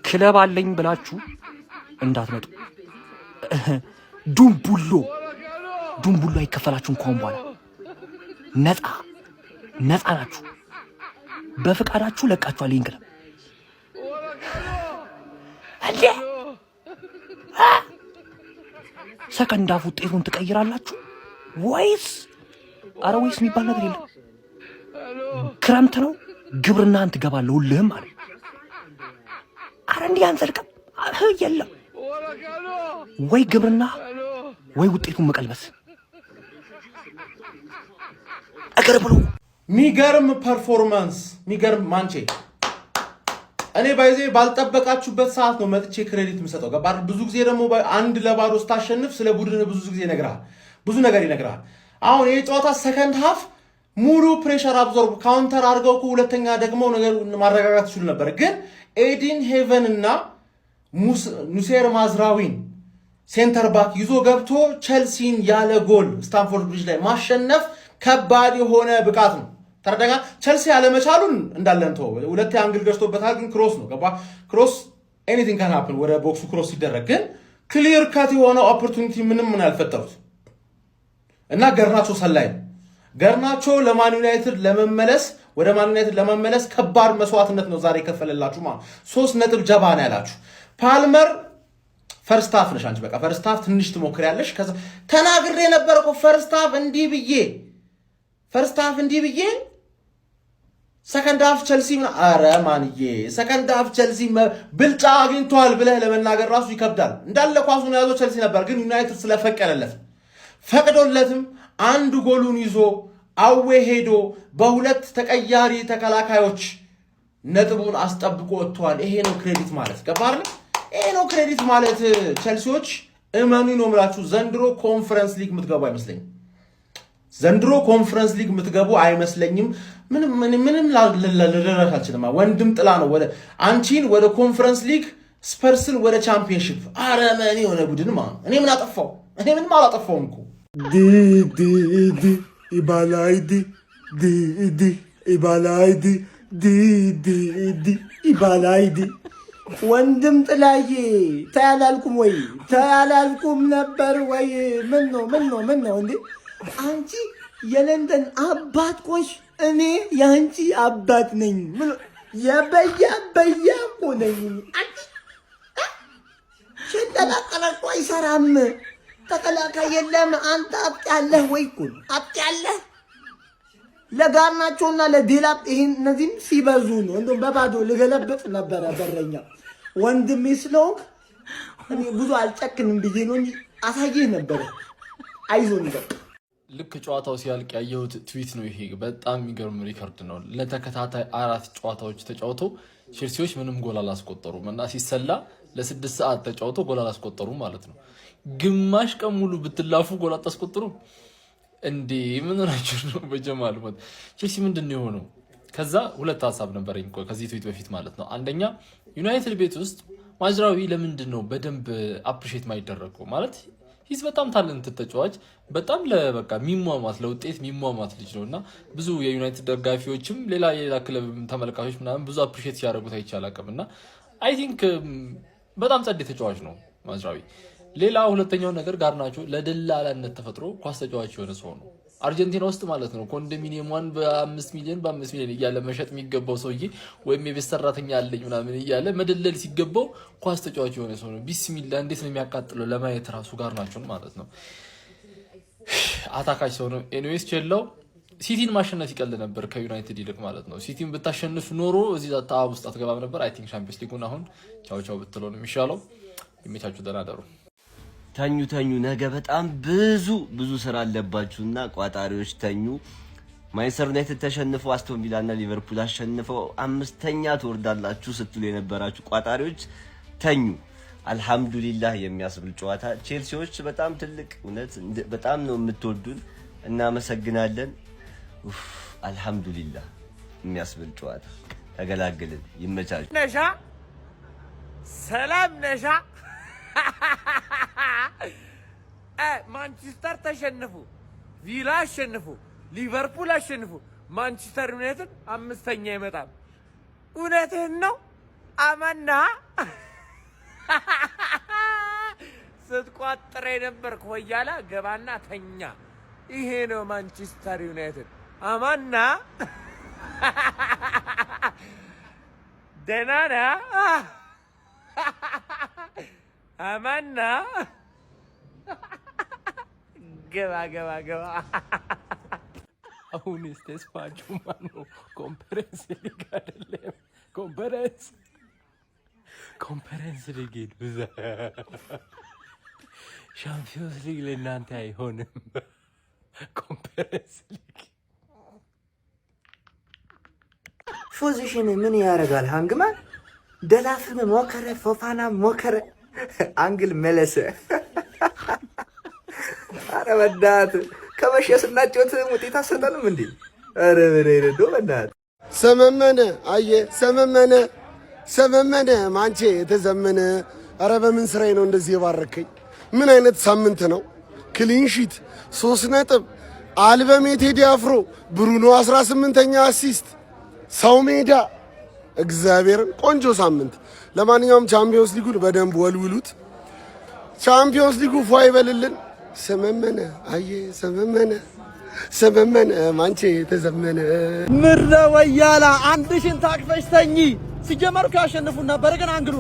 ክለብ አለኝ ብላችሁ እንዳትመጡ። ዱምቡሎ አይከፈላችሁም። እንኳን በኋላ ነፃ ናችሁ። በፍቃዳችሁ ለቃችኋል። ይሄን ክለብ እንዴ ሰከንድ አፍ ውጤቱን ትቀይራላችሁ ወይስ የሚባል ነገር የለም። ክረምት ነው ግብርናን ትገባለህ ሁልህም ማለት እንዲህ አንዘልቅም የለም ወይ ግብርና ወይ ውጤቱን መቀልበስ እግር ብሎ ሚገርም ፐርፎርማንስ ሚገርም ማንቼ እኔ ባይዜ ባልጠበቃችሁበት ሰዓት ነው መጥቼ ክሬዲት የምሰጠው። ገባር ብዙ ጊዜ ደግሞ አንድ ለባዶ ስታሸንፍ ስለ ቡድን ብዙ ጊዜ ይነግራል፣ ብዙ ነገር ይነግራል። አሁን ይሄ ጨዋታ ሰከንድ ሃፍ ሙሉ ፕሬሸር አብዞርብ ካውንተር አድርገው ሁለተኛ ደግሞ ነገር ማረጋጋት ይችሉ ነበር። ግን ኤዲን ሄቨን እና ኑሴር ማዝራዊን ሴንተር ባክ ይዞ ገብቶ ቸልሲን ያለ ጎል ስታንፎርድ ብሪጅ ላይ ማሸነፍ ከባድ የሆነ ብቃት ነው። ተረዳጋ ቸልሲ ያለ መቻሉን እንዳለን ተው ሁለት አንግል ገዝቶበታል። ግን ክሮስ ነው ገባ ክሮስ ኤኒቲንግ ካን ሃፕን ወደ ቦክሱ ክሮስ ሲደረግ ግን ክሊር ካት የሆነ ኦፖርቹኒቲ ምንም ያልፈጠሩት እና ገርናቾ ሰላይ ነው። ገርናቾ ለማን ዩናይትድ ለመመለስ ከባድ መስዋዕትነት ነው ዛሬ ከፈለላችሁ ማለት 3 ነጥብ ጀባ ነው ያላችሁ። ፓልመር ፈርስት ሃፍ ነሽ አንቺ በቃ ፈርስት ሃፍ ትንሽ ትሞክሪያለሽ። ከዛ ተናግሬ ነበር እኮ ፈርስት ሃፍ እንዲህ ብዬ ሰከንድ ሃፍ ቸልሲ ሰከንድ ሃፍ ቸልሲ ብልጫ አግኝቷል ብለህ ለመናገር ራሱ ይከብዳል። እንዳለ ኳሱን ያዘው ቸልሲ ነበር፣ ግን ዩናይትድ ፈቅዶለትም አንድ ጎሉን ይዞ አዌ ሄዶ በሁለት ተቀያሪ ተከላካዮች ነጥቡን አስጠብቆ ወጥቷል። ይሄ ነው ክሬዲት ማለት ገባር? ይሄ ነው ክሬዲት ማለት። ቸልሲዎች እመኑ ነው የምላችሁ ዘንድሮ ኮንፈረንስ ሊግ የምትገቡ አይመስለኝም። ምንም ልረዳት አልችልም። ወንድም ጥላ ነው ወደ አንቺን ወደ ኮንፈረንስ ሊግ ስፐርስን ወደ ቻምፒየንሺፕ አረመኔ የሆነ ቡድን ማለት እኔ ምን አጠፋው? እኔ ምንም አላጠፋውም እኮ ኢባላይዲ ወንድም ጥላዬ ተያላልኩም ነበር ወይ? ምን ነው እንዴ አንቺ የለንደን አባት ቆሽ እኔ ያንቺ አባት ነኝ። የበያ እኮ ነኝ። ሽንጠላቀለቆ አይሰራም። ተከላካይ የለም። አንተ አጥያለህ ወይ እኮ አጥያለህ። ለጋርናቾና ለዲላፕ ይሄን እነዚህም ሲበዙ ነው እንደው በባዶ ልገለብጥ ነበረ በረኛ ወንድሜ ስለሆንክ እኔ ብዙ አልጨክንም ብዬ ነው እንጂ አሳየህ ነበር። አይዞን በቃ ልክ ጨዋታው ሲያልቅ ያየሁት ትዊት ነው ይሄ። በጣም የሚገርም ሪከርድ ነው። ለተከታታይ 4 ጨዋታዎች ተጫውተው ቼልሲዎች ምንም ጎል አላስቆጠሩም እና ሲሰላ ለ6 ሰዓት ተጫውተው ጎል አላስቆጠሩም ማለት ነው። ግማሽ ቀን ሙሉ ብትላፉ ጎል አታስቆጥሩም እንዴ? ምን ሆናችሁ ነው? በጀማል ማለት ቼልሲ ምንድነው የሆነው? ከዛ ሁለት ሐሳብ ነበረኝ ከዚህ ትዊት በፊት ማለት ነው። አንደኛ ዩናይትድ ቤት ውስጥ ማዝራዊ ለምንድን ነው በደንብ አፕሪሺየት ማይደረገው? ማለት ሂስ በጣም ታለንት ተጫዋች በጣም ለበቃ ሚሟሟት ለውጤት ሚሟሟት ልጅ ነውና ብዙ የዩናይትድ ደጋፊዎችም ሌላ ክለብ ተመልካቾች ምናምን ብዙ አፕሪሺየት ሲያደርጉት አይቻላቀምና አይ ቲንክ በጣም ጸዴ ተጫዋች ነው ማዝራዊ። ሌላ ሁለተኛው ነገር ጋርናቾ ለደላላነት ተፈጥሮ ኳስ ተጫዋች የሆነ ሰው ነው። አርጀንቲና ውስጥ ማለት ነው ኮንዶሚኒየሟን በ5 ሚሊዮን እያለ መሸጥ የሚገባው ሰውዬ ወይም የቤት ሰራተኛ አለኝ ምናምን እያለ መደለል ሲገባው ኳስ ተጫዋች የሆነ ሰው ነው። ቢስሚላ እንዴት ነው የሚያቃጥለው ለማየት ራሱ ጋርናቾን ማለት ነው። አታካች ሰው ነው። ኤኒዌይስ ቼላው ሲቲን ማሸነፍ ይቀል ነበር ከዩናይትድ ይልቅ ማለት ነው። ሲቲን ብታሸንፍ ኖሮ እዚህ ታብ ውስጥ አትገባም ነበር። አይ ቲንክ ቻምፒየንስ ሊጉን አሁን ቻው ብትለው ነው የሚሻለው። የሚታችሁ ደናደሩ ተኙ። ነገ በጣም ብዙ ስራ አለባችሁና ቋጣሪዎች ተኙ። ማንቸስተር ዩናይትድ ተሸንፈው አስቶን ቪላና ሊቨርፑል አሸንፈው 5ኛ ትወርዳላችሁ ስትሉ የነበራችሁ ቋጣሪዎች ተኙ። አልহামዱሊላህ የሚያስብል ጨዋታ። ቼልሲዎች በጣም ትልቅ እውነት በጣም ነው የምትወዱን፣ እናመሰግናለን። አልহামዱሊላህ የሚያስብል ጨዋታ ተገላገልን። ይመቻችሁ። ነሻ ሰላም ነሻ ማንቸስተር ተሸነፉ፣ ቪላ አሸነፉ፣ ሊቨርፑል አሸነፉ። ማንቸስተር ዩናይትድ 5ኛ ይመጣል። እውነትህን ነው አማና ስትቋጥር የነበር ኮያላ ገባና ተኛ ይሄ ነው ማንቸስተር ዩናይትድ አማና ደናና አማና ገባ አሁንስ ተስፋችሁ ማነው? ኮንፈረንስ ሊግ አይደለም ኮንፈረንስ ሊግ ብዛ ሻምፒዮንስ ሊግ ለእናንተ አይሆንም። ኮንፈረንስ ሊግ ፖዚሽን ምን ያደርጋል? ሃንግማን ደላፍም ሞከረ፣ ፎፋና ሞከረ፣ አንግል መለሰ። አረ በእናትህ ከመሸስናቸውት ውጤት አሰጠንም እንዴ? አረ በሬዶ በእናትህ ሰመመነ አየ ሰመመነ ማንቼ የተዘመነ። አረ በምን ስራዬ ነው እንደዚህ የባረከኝ? ምን አይነት ሳምንት ነው? ክሊንሺት 3 ነጥብ፣ አልበም ቴዲ አፍሮ፣ ብሩኖ 18ኛ አሲስት፣ ሰው ሜዳ። እግዚአብሔርን ቆንጆ ሳምንት። ለማንኛውም ቻምፒዮንስ ሊጉን በደንብ ወልውሉት። ቻምፒዮንስ ሊጉ ፏ ይበልልን። ሰመመነ አየ ሰመመነ ማንቼ ተዘመነ። ምረ ወያላ አንድ ሽን ታቅፈሽ ተኚ። ሲጀመሩ ካሸነፉ ነበር ግን አንግሉ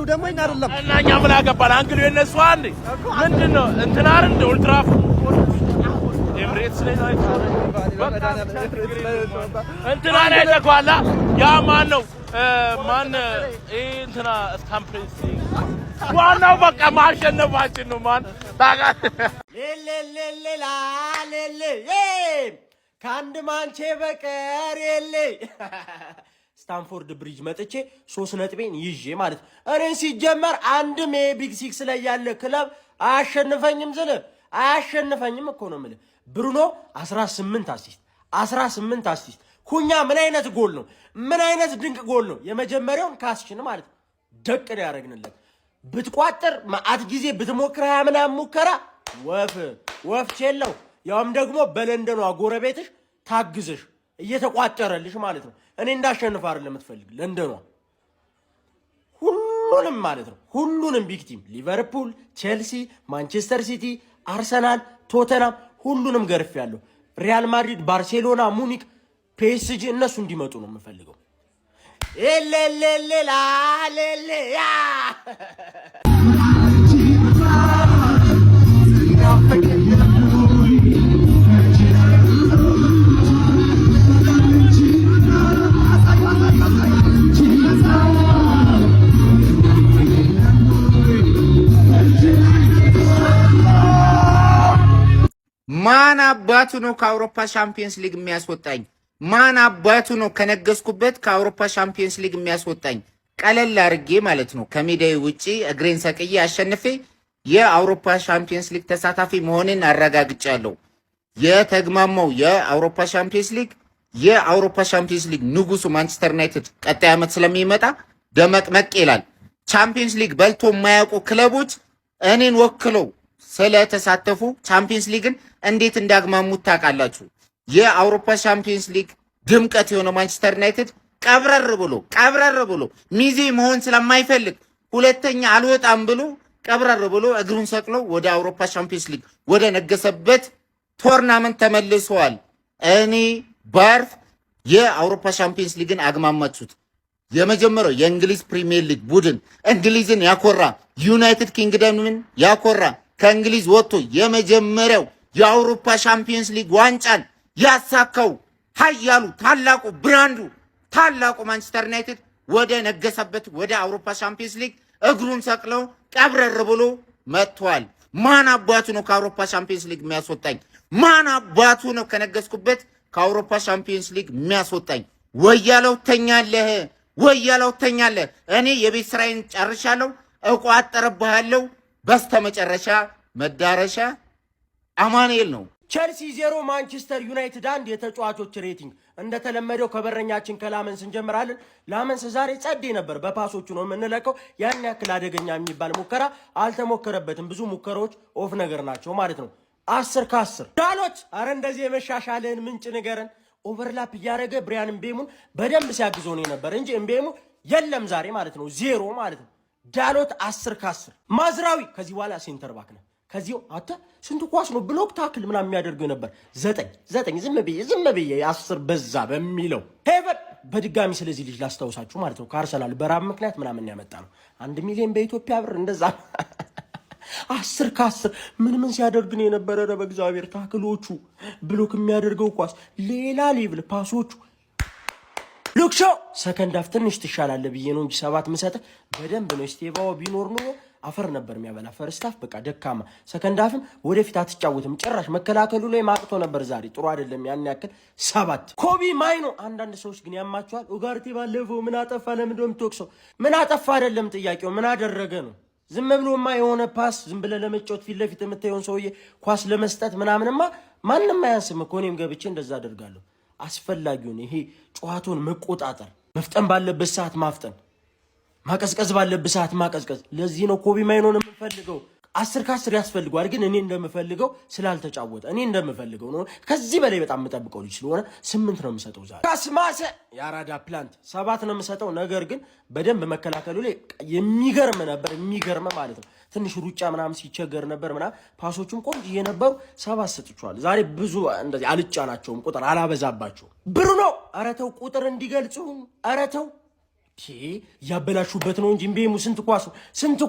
ደግሞ እኛ አይደለም እና እኛ ምን አገባን? አንግሉ የነሱ አንዴ ምንድነው እንትና አይደል ኡልትራ ኤምሬትስ ላይ ነው እንትና ላይ ተቋላ ያ ማን ነው ማን እንትና ስታምፕሬስ ዋናው በቃ ማሸነፋችን ነው ማን ታጋ ሌሌሌሌላ ሌሌ ከአንድ ማንቼ በቀር የለ ስታንፎርድ ብሪጅ መጥቼ 3 ነጥቤን ይዤ ማለት እኔን ሲጀመር አንድም የቢግ ሲክስ ላይ ያለ ክለብ አያሸንፈኝም እኮ ነው የምልህ። ብሩኖ 18 አሲስት ኩኛ ምን አይነት ጎል ነው? ምን አይነት ድንቅ ጎል ነው! የመጀመሪያውን ካስችን ማለት ደቅ ነው ያደረግንለት። ብትቋጥር ማአት ጊዜ ብትሞክር ምናምን ሙከራ ወፍ ቼለው ያውም ደግሞ በለንደኗ ጎረቤትሽ ታግዘሽ እየተቋጠረልሽ ማለት ነው። እኔ እንዳሸንፍ አይደለም የምትፈልግ ለንደኗ ሁሉንም ማለት ነው። ሁሉንም ቢግ ቲም ሊቨርፑል፣ ቼልሲ፣ ማንቸስተር ሲቲ፣ አርሰናል፣ ቶተናም ሁሉንም ገርፌያለሁ። ሪያል ማድሪድ፣ ባርሴሎና፣ ሙኒክ፣ ፒኤስጂ እነሱ እንዲመጡ ነው የምፈልገው። ኤሌሌሌላ ሌሌያ ማን አባቱ ነው ከአውሮፓ ሻምፒየንስ ሊግ የሚያስወጣኝ? ማን አባቱ ነው ከነገስኩበት ከአውሮፓ ሻምፒየንስ ሊግ የሚያስወጣኝ? ቀለል አድርጌ ማለት ነው ከሜዳዬ ውጪ እግሬን ሰቅዬ አሸንፌ የአውሮፓ ሻምፒየንስ ሊግ ተሳታፊ መሆኔን አረጋግጫለሁ። የተግማማው የአውሮፓ ሻምፒየንስ ሊግ ንጉሱ ማንቸስተር ዩናይትድ ቀጣይ ዓመት ስለሚመጣ ደመቅመቅ ይላል። ቻምፒየንስ ሊግ በልቶ የማያውቁ ክለቦች እኔን ወክለው ስለተሳተፉ ቻምፒየንስ ሊግን እንዴት እንዳግማሙት ታውቃላችሁ። የአውሮፓ ሻምፒየንስ ሊግ ድምቀት የሆነ ማንቸስተር ዩናይትድ ቀብረር ብሎ ሚዜ መሆን ስለማይፈልግ ሁለተኛ አልወጣም ብሎ ቀብረር ብሎ እግሩን ሰቅሎ ወደ አውሮፓ ሻምፒየንስ ሊግ ወደ ነገሰበት ቶርናመንት ተመልሰዋል። እኔ ባርፍ የአውሮፓ ሻምፒየንስ ሊግን አግማማችሁት። የመጀመሪያው የእንግሊዝ ፕሪሚየር ሊግ ቡድን እንግሊዝን ያኮራ ዩናይትድ ኪንግደምን ያኮራ ከእንግሊዝ ወጥቶ የመጀመሪያው የአውሮፓ ሻምፒየንስ ሊግ ዋንጫን ያሳካው ኃያሉ ታላቁ ብራንዱ ታላቁ ማንቸስተር ዩናይትድ ወደ ነገሰበት ወደ አውሮፓ ሻምፒየንስ ሊግ እግሩን ሰቅለው ቀብረር ብሎ መጥቷል። ማን አባቱ ነው ከአውሮፓ ሻምፒየንስ ሊግ የሚያስወጣኝ? ማን አባቱ ነው ከነገስኩበት ከአውሮፓ ሻምፒየንስ ሊግ የሚያስወጣኝ? ወያለው ተኛለህ። እኔ የቤት ስራዬን ጨርሻለሁ። እቋጠርብሃለሁ። በስተመጨረሻ መዳረሻ አማኑኤል ነው። ቼልሲ 0 ማንቸስተር ዩናይትድ 1 የተጫዋቾች ሬቲንግ እንደተለመደው ከበረኛችን ከላመንስ እንጀምራለን። ላመንስ ዛሬ ጸዴ ነበር። በፓሶቹ ነው የምንለቀው። ያን ያክል አደገኛ የሚባል ሙከራ አልተሞከረበትም። ብዙ ሙከራዎች ኦፍ ነገር ናቸው ማለት ነው። 10 ከ10 ዳሎች። አረ እንደዚህ የመሻሻልን ምንጭ ንገረን። ኦቨርላፕ ያረገ ብሪያን ምቤሙን በደንብ ሲያግዘው ነው ነበር እንጂ ምቤሙ የለም ዛሬ ማለት ነው 0 ማለት ነው። ዳሎት 10 ከ10 ማዝራዊ ከዚህ በኋላ ሴንተር ባክ ነው። ከዚህ አታ ስንት ኳስ ነው ብሎክ ታክል ምናምን የሚያደርገው ነበር 9 ዝም ብዬ 10 በዛ በሚለው ሄቨን በድጋሚ ስለዚህ ልጅ ላስታውሳችሁ ማለት ነው ከአርሰናል በራብ ምክንያት ምናምን ያመጣ ነው 1 ሚሊዮን በኢትዮጵያ ብር እንደዛ 10 ከ10 ምን ሲያደርግ ነው የነበረ በእግዚአብሔር ታክሎቹ ብሎክ የሚያደርገው ኳስ ሌላ ሌቭል ፓሶቹ ሉክሾ ሰከንድ አፍ ትንሽ ትሻላለህ ብዬ ነው እንጂ 7 ምሰጠ በደንብ ነው ስቴቫው ቢኖር ነው አፈር ነበር የሚያበላ ፈርስት አፍ በቃ ደካማ ሰከንድ አፍም ወደፊት አትጫወትም ጭራሽ መከላከሉ ላይ ማቅቶ ነበር ዛሬ ጥሩ አይደለም ያን ያክል 7 ኮቢ ማይኖ አንዳንድ ሰዎች ግን ያማቸዋል ኡጋርቴ ባለፈው ምን አጠፋ ለምንድነው የምትወቅሰው ምን አጠፋ አይደለም ጥያቄው ምን አደረገ ነው ዝም ብሎማ የሆነ ፓስ ዝም ብለ ለመጫወት ፊት ለፊት የምታየውን ሰውዬ ኳስ ለመስጠት ምናምንማ ማንንም አያንስም እኮ እኔም ገብቼ እንደዛ አደርጋለሁ አስፈላጊው ነው ይሄ ጨዋታውን መቆጣጠር መፍጠን ባለበት ሰዓት ማፍጠን ማቀዝቀዝ ባለበት ሰዓት ማቀዝቀዝ ለዚህ ነው ኮቢ ማይኖን የምፈልገው 10 ከ10 ያስፈልገዋል ግን እኔ እንደምፈልገው ስላልተጫወተ እኔ እንደምፈልገው ነው ከዚህ በላይ በጣም መጠብቀው ልጅ ስለሆነ 8 ነው የምሰጠው ዛሬ ካስማሰ ያራዳ ፕላንት 7 ነው የምሰጠው ነገር ግን በደንብ መከላከሉ ላይ የሚገርም ነበር የሚገርም ማለት ነው ትንሽ ሩጫ ምናምን ሲቸገር ነበር ምናምን ፓሶቹም ቆንጆ የነበሩ 7 ሰጥቷል ዛሬ ብዙ እንደዚህ አልጫናቸውም ቁጥር አላበዛባቸው ብሩኖ አረተው ቁጥር እንዲገልጹ አረተው ያበላሹበት ነው እንጂ ምቤሙ ስንት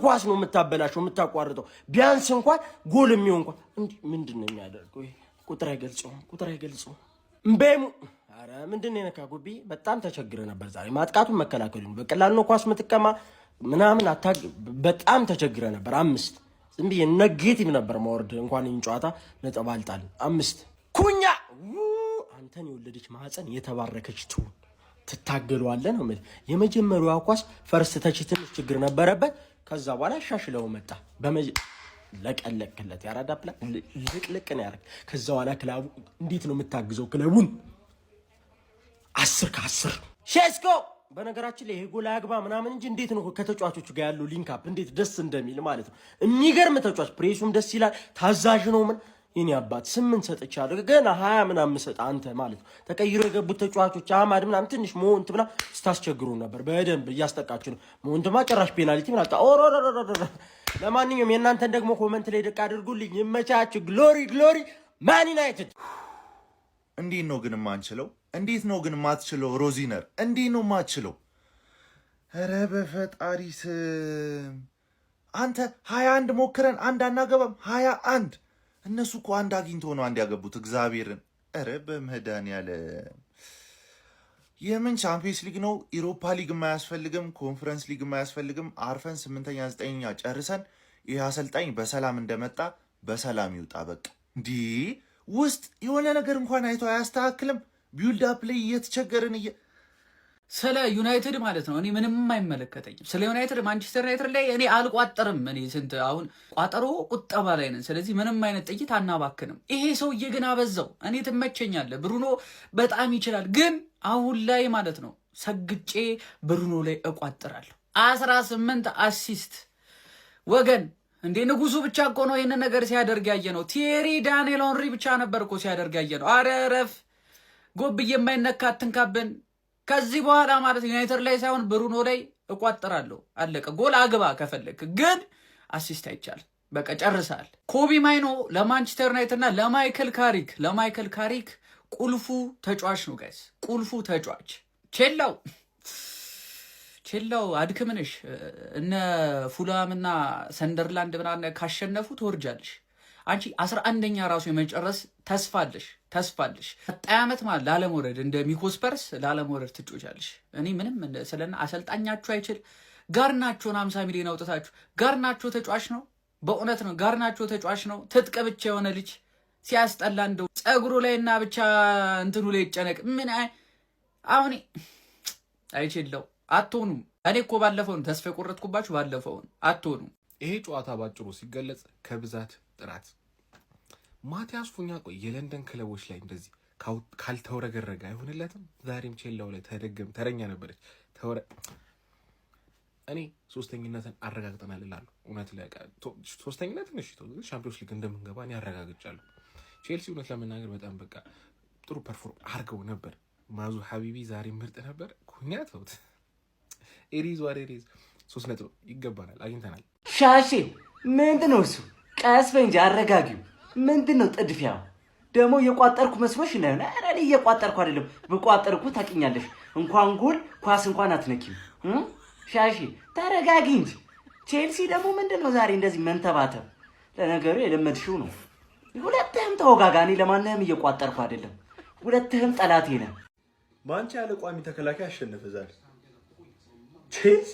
ኳስ ነው የምታበላሽው የምታቋርጠው ቢያንስ እንኳን ጎል የሚሆን እንኳን እንዴ ምንድነው የሚያደርገው ቁጥር አይገልጸው ምቤሙ አረ ምንድነው የነካጉቢ በጣም ተቸግረ ነበር ዛሬ ማጥቃቱን መከላከሉን በቀላል ነው ኳስ ምትቀማ ምናምን በጣም ተቸግረ ነበር 5 ዝም ብዬ ኔጌቲቭ ነበር ማወርድ እንኳን እንጫዋታ ነጥብ አልጣል 5 ኩኛ አንተን የወለደች ማህፀን የተባረከች ትሁን ትታገሏለን ነው ማለት የመጀመሪያው ኳስ ፈርስት ተች ትንሽ ችግር ነበረበት ከዛ በኋላ ሻሽለው መጣ ለቀለቅለት ያራዳ ፕላ ልቅልቅ ነው ያረክ ከዛ በኋላ ክለቡ እንዴት ነው የምታግዘው ክለቡን 10 ከ10 ሼስኮ በነገራችን ላይ ይሄ ጎል ያግባ ምናምን እንጂ እንዴት ነው ከተጫዋቾቹ ጋር ያለው ሊንክ አፕ እንዴት ደስ እንደሚል ማለት ነው የሚገርም ተጫዋች ፕሬሱም ደስ ይላል ታዛዥ ነው ምን የኔ አባት 8 ሰጥቻለሁ ገና 20 ምናምን ሰጣ አንተ ማለት ነው ተቀይሮ የገቡት ተጫዋቾች አማድ ምናምን ትንሽ ሞንት ብላ ስታስቸግሩ ነበር በደንብ እያስጠቃችሁ ነው ሞንትማ ጭራሽ ፔናልቲ ምናምን ኦሮሮሮሮ ለማንኛውም የእናንተን ደግሞ ኮሜንት ላይ ደቅ አድርጉልኝ ይመቻችሁ ግሎሪ ማን ዩናይትድ እንዴት ነው ግን ማንችለው እንዴት ነው ግን ማትችለው ሮዚነር እንዴት ነው ማትችለው ኧረ በፈጣሪ ስም አንተ 21 ሞክረን አንድ አናገባም 21 እነሱ እኮ አንድ አግኝቶ ነው አንድ ያገቡት እግዚአብሔርን ኧረ በመድኃኒዓለም የምን ቻምፒየንስ ሊግ ነው ኢሮፓ ሊግ የማያስፈልግም ኮንፈረንስ ሊግ የማያስፈልግም አርፈን 8ኛ 9ኛ ጨርሰን ይህ አሰልጣኝ በሰላም እንደመጣ በሰላም ይውጣ በቃ እንዲህ ውስጥ የሆነ ነገር እንኳን አይቶ አያስተካክልም ቢልድ አፕ ላይ እየተቸገርን ስለ ዩናይትድ ማለት ነው እኔ ምንም አይመለከተኝም ስለ ዩናይትድ ማንቸስተር ዩናይትድ ላይ እኔ አልቋጠርም እኔ ስንት አሁን ቋጠሮ ቁጠባ ላይ ነን ስለዚህ ምንም አይነት ጥይት አናባክንም ይሄ ሰውዬ ግን አበዛው እኔ ትመቸኛለህ ብሩኖ በጣም ይችላል ግን አሁን ላይ ማለት ነው ሰግጬ ብሩኖ ላይ እቋጥራለሁ 18 አሲስት ወገን እንዴ ንጉሱ ብቻ እኮ ነው ይሄን ነገር ሲያደርግ ያየ ነው ቲየሪ ዳንኤል ኦንሪ ብቻ ነበር እኮ ሲያደርግ ያየ ነው አረረፍ ጎብዬ የማይነካ አትንካብን ከዚህ በኋላ ማለት ዩናይትድ ላይ ሳይሆን ብሩኖ ላይ እቋጥራለሁ አለቀ ጎል አግባ ከፈለክ ግን አሲስት አይቻል በቃ ጨርሳል ኮቢ ማይኖ ለማንቸስተር ዩናይትድ እና ለማይክል ካሪክ ቁልፉ ተጫዋች ነው ጋይስ ቁልፉ ተጫዋች ቼላው አድክምንሽ እነ ፉላምና ሰንደርላንድ ምናምን ካሸነፉ ትወርጃለሽ አንቺ 11ኛ ራሱ የመጨረስ ተስፋለሽ ቀጣይ ዓመት ማለት ላለመውረድ እንደ ሚኮስፐርስ ላለመውረድ ትጮቻለሽ እኔ ምንም ስለና አሰልጣኛችሁ አይችል ጋርናቾን 50 ሚሊዮን አውጥታችሁ ጋርናቾ ተጫዋች ነው በእውነት ነው ጋርናቾ ተጫዋች ነው ትጥቅ ብቻ የሆነ ልጅ ሲያስጠላ እንደው ጸጉሩ ላይና ብቻ እንትኑ ላይ ይጨነቅ ምን አሁን አይችልው አትሆኑም እኔ እኮ ባለፈውን ተስፋ የቆረጥኩባችሁ ባለፈውን አትሆኑም ይሄ ጨዋታ ባጭሩ ሲገለጽ ከብዛት ጥራት ማቲያስ ፉኛ ቆይ የለንደን ክለቦች ላይ እንደዚህ ካልተወረገረገ አይሆንለትም ዛሬም ቼላው ላይ ተረኛ ነበረች እኔ ሶስተኝነትን አረጋግጠናል እላለሁ እውነት ላይ ሶስተኝነትን እሺ ቻምፒዮንስ ሊግ እንደምንገባ እኔ አረጋግጫለሁ ቼልሲ እውነት ለመናገር በጣም በቃ ጥሩ ፐርፎርም አድርገው ነበር። ማዙ ሀቢቢ ዛሬ ምርጥ ነበር። ኩኛ ተውት። ኤሪዝ ዋር ኤሪዝ 3 ነጥብ ይገባናል፣ አግኝተናል። ሻሼ ምንድነው እሱ? ቀስ በይ እንጂ አረጋጊው። ምንድነው ጥድፊያው? ደግሞ እየቋጠርኩ መስሎሽ ነው? ኧረ እኔ እየቋጠርኩ አይደለም። ብቋጠርኩ ታውቂኛለሽ። እንኳን ጎል ኳስ እንኳን አትነኪም። ሻሼ ተረጋጊ እንጂ። ቼልሲ ደግሞ ምንድነው ዛሬ እንደዚህ መንተባተብ? ለነገሩ የለመድሽው ነው። ሁለትህም ተወጋጋኒ። ለማንኛውም እየቋጠርኩ አይደለም። ሁለትህም ጠላቴ ነህ። ማንቺ ያለ ቋሚ ተከላካይ አሸነፈ ዛሬ። ቼልሲ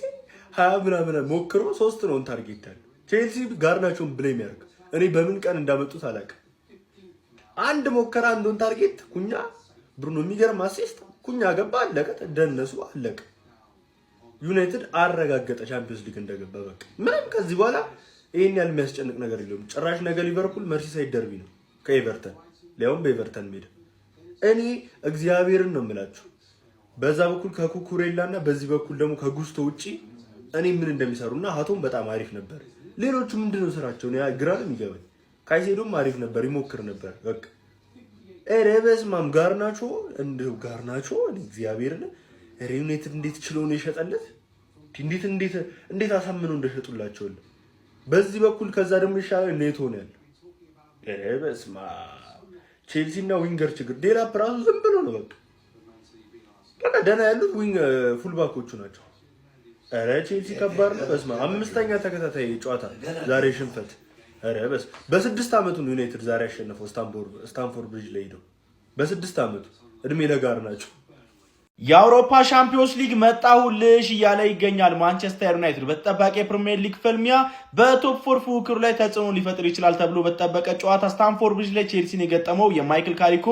20 ምናምን ሞክሮ 3 ነው ታርጌት ያለው። ቼልሲ ጋርናቾን ብሌም ያርግ። እኔ በምን ቀን እንዳመጡት አላውቅም። አንድ ሞከራ አንዱን ታርጌት ኩኛ ብሩኖ የሚገርም አሲስት ኩኛ ገባ፣ አለቀ። ደነሱ፣ አለቀ። ዩናይትድ አረጋገጠ ቻምፒየንስ ሊግ እንደገባ። በቃ ምንም ከዚህ በኋላ ይሄን ያህል የሚያስጨንቅ ነገር የለውም። ጭራሽ ነገ ሊቨርፑል መርሲሳይድ ደርቢ ነው ከኤቨርተን፣ ሊያውም በኤቨርተን ሜዳ። እኔ እግዚአብሔርን ነው የምላችሁ በዛ በኩል ከኩኩሬላና በዚህ በኩል ደግሞ ከጉስቶ ውጪ እኔ ምን እንደሚሰሩና ሀቶም በጣም አሪፍ ነበር። ሌሎቹ ምንድነው ስራቸው? ያ ግራ ነው የሚገባኝ። ካይሴዶም አሪፍ ነበር፣ ይሞክር ነበር። በቃ ኧረ በስመ አብ ጋርናቾ እግዚአብሔርን ዩናይትድ እንዴት ችለው ነው የሸጠለት? እንዴት አሳምነው እንደሸጡላቸው። በዚህ በኩል ከዛ ደግሞ ይሻላል ኔቶ ነው ያለው። ኧረ በስመ አብ ቼልሲ እና ዊንገር ችግር። ዴላፕ ራሱ ዝም ብሎ ነው በቃ ደህና ያሉት ፉልባኮቹ ናቸው። ኧረ ቼልሲ ከባድ ነው። በስመ አብ 5ኛ ተከታታይ ጨዋታ ዛሬ ሽንፈት። ኧረ በ6 ዓመቱ ነው ዩናይትድ ዛሬ ያሸነፈው ስታንፎርድ ብሪጅ ላይ ሄደው በ6 ዓመቱ እድሜ ለጋር ናቸው። የአውሮፓ ሻምፒዮንስ ሊግ መጣሁልሽ እያለ ይገኛል ማንቸስተር ዩናይትድ። በተጠባቂ የፕሪሚየር ሊግ ፍልሚያ በቶፕ 4 ፉክክሩ ላይ ተጽዕኖ ሊፈጥር ይችላል ተብሎ በተጠበቀ ጨዋታ ስታንፎርድ ብሪጅ ላይ ቼልሲን የገጠመው የማይክል ካሪኮ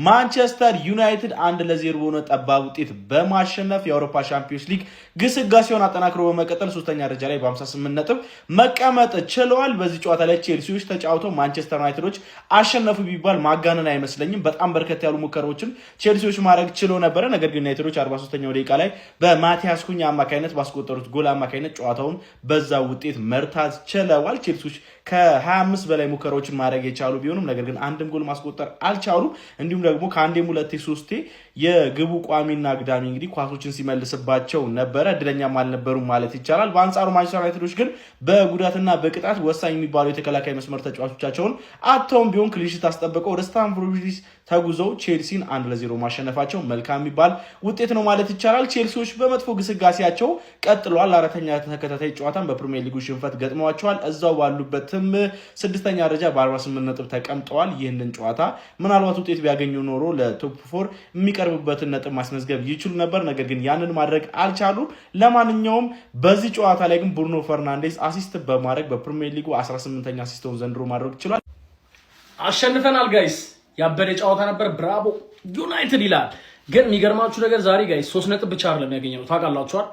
ማንቸስተር ዩናይትድ 1-0 በሆነ ጠባብ ውጤት በማሸነፍ የአውሮፓ ሻምፒዮንስ ሊግ ግስጋሴውን አጠናክሮ በመቀጠል 3ኛ ደረጃ ላይ በ58 ነጥብ መቀመጥ ችለዋል። በዚህ ጨዋታ ላይ ቼልሲዎች ተጫውተው ማንቸስተር ዩናይትዶች አሸነፉ ቢባል ማጋነን አይመስለኝም። በጣም በርከት ያሉ ሙከራዎችን ቼልሲዎች ማድረግ ችለው ነበረ። ነገር ግን ዩናይትዶች 43ኛው ደቂቃ ላይ በማቲያስ ኩኛ አማካይነት ባስቆጠሩት ጎል አማካይነት ጨዋታውን በዛ ውጤት መርታት ችለዋል። ቼልሲዎች ከ25 በላይ ሙከራዎችን ማድረግ የቻሉ ቢሆንም ነገር ግን አንድም ጎል ማስቆጠር አልቻሉ። እንዲሁም ደግሞ ከአንዴም ሁለቴ ሶስቴ የግቡ ቋሚና አግዳሚ እንግዲህ ኳሶችን ሲመልስባቸው ነበረ። እድለኛም አልነበሩም ማለት ይቻላል። በአንጻሩ ማንቸስተር ዩናይትዶች ግን በጉዳትና በቅጣት ወሳኝ የሚባሉ የተከላካይ መስመር ተጫዋቾቻቸውን አጥተውም ቢሆን ክሊንሺት አስጠብቀው ወደ ስታንፎርድ ብሪጅ ተጉዘው ቼልሲን 1-0 ማሸነፋቸው መልካም የሚባል ውጤት ነው ማለት ይቻላል። ቼልሲዎች በመጥፎ ግስጋሴያቸው ቀጥለዋል። 4ኛ ተከታታይ ጨዋታን በፕሪሚየር ሊጉ ሽንፈት ገጥመዋቸዋል። እዛው ባሉበትም 6ኛ ደረጃ በ48 ነጥብ ተቀምጠዋል። ይህንን ጨዋታ ምናልባት ውጤት ቢያገኙ ኖሮ ለቶፕ 4 የሚቀርቡበትን ነጥብ ማስመዝገብ ይችሉ ነበር። ነገር ግን ያንን ማድረግ አልቻሉም። ለማንኛውም በዚህ ጨዋታ ላይ ግን ብሩኖ ፈርናንዴዝ አሲስት በማድረግ በፕሪሚየር ሊጉ 18ኛ አሲስቱን ዘንድሮ ማድረግ ችሏል። አሸንፈናል ጋይስ። ያበደ ጨዋታ ነበር። ብራቮ ዩናይትድ ይላል። ግን የሚገርማችሁ ነገር ዛሬ ጋይስ 3 ነጥብ ብቻ አይደለም ያገኘነው። ታውቃላችኋል?